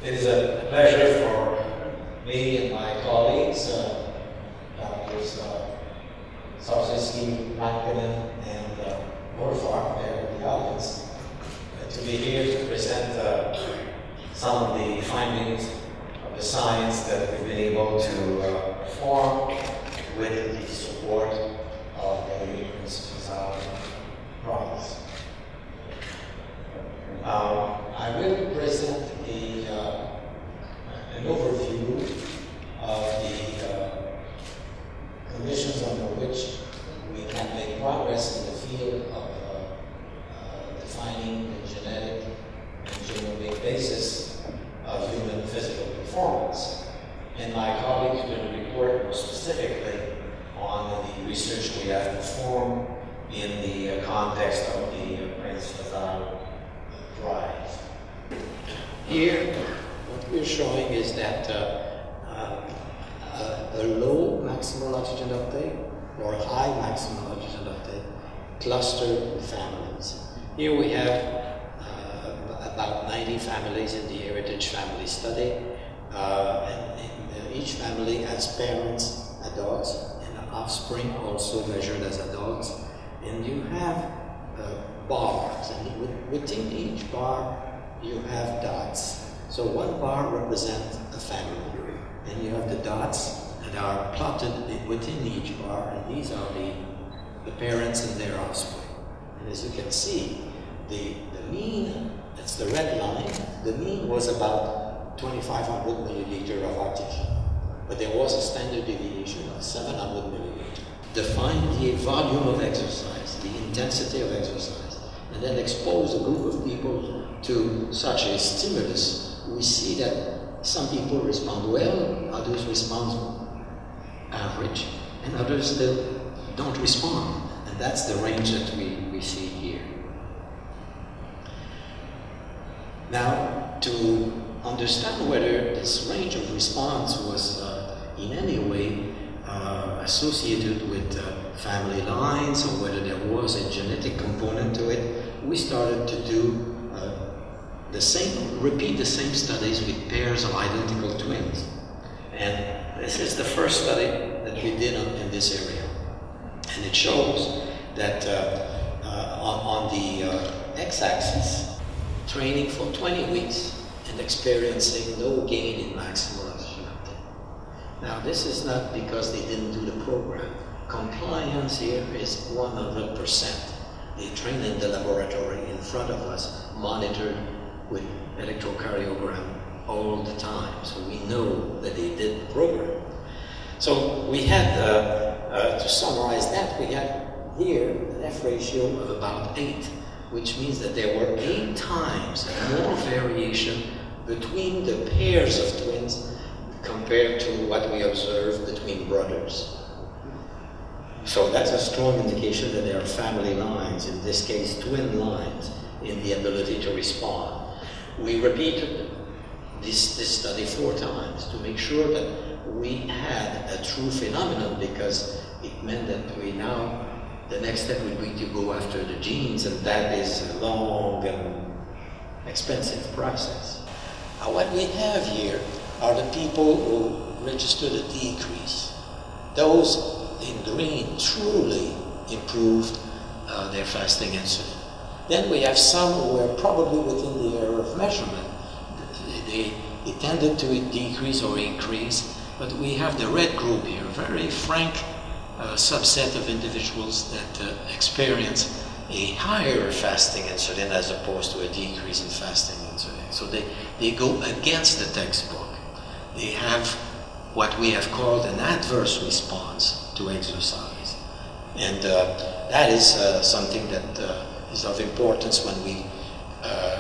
It is a pleasure for me and my colleagues, Drs. Sarzinski, Makinen, and Morfar, there in the audience, to be here to present some of the findings of the science that we've been able to perform with the support of the Prince Faisal Prize. I will present an overview of the conditions under which we can make progress in the field of defining the genetic and genomic basis of human physical performance. And my colleagues will report more specifically on the research we have performed in the context of the Prince Faisal Prize. Here, what we're showing is that a low maximal oxygen uptake or a high maximal oxygen uptake cluster families. Here we have about 90 families in the heritage family study. And each family has parents, adults, and offspring also measured as adults. And you have bars, and within each bar you have dots. So one bar represents a family, and you have the dots that are plotted within each bar, and these are the parents and their offspring. And as you can see, the mean, that's the red line, the mean was about 2,500 milliliter of oxygen, but there was a standard deviation of 700 milliliter. Define the volume of exercise, the intensity of exercise, and then expose a group of people to such a stimulus. We see that some people respond well, others respond average, and others still don't respond. And that's the range that we see here. Now, to understand whether this range of response was in any way associated with family lines or whether there was a genetic component to it, we started to do repeat the same studies with pairs of identical twins. And this is the first study that we did in this area. And it shows that on the x-axis, training for 20 weeks and experiencing no gain in maximal oxygen uptake. Now, this is not because they didn't do the program. Compliance here is 100%. They trained in the laboratory in front of us, monitored with electrocardiogram all the time. So we know that they did the program. So we had, to summarize that, we had here an F ratio of about 8, which means that there were 8 times more variation between the pairs of twins compared to what we observed between brothers. So that's a strong indication that there are family lines, in this case twin lines, in the ability to respond. We repeated this study 4 times to make sure that we had a true phenomenon, because it meant that the next step would be to go after the genes, and that is a long and expensive process. What we have here are the people who registered a decrease. Those in green truly improved their fasting insulin. Then we have some who were probably within the error of measurement. They tended to decrease or increase, but we have the red group here, a very frank subset of individuals that experience a higher fasting insulin as opposed to a decrease in fasting insulin. So they go against the textbook. They have what we have called an adverse response to exercise. And that is something that is of importance when we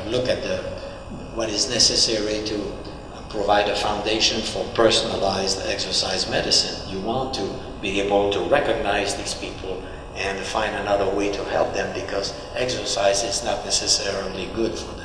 look at what is necessary to provide a foundation for personalized exercise medicine. You want to be able to recognize these people and find another way to help them, because exercise is not necessarily good for them.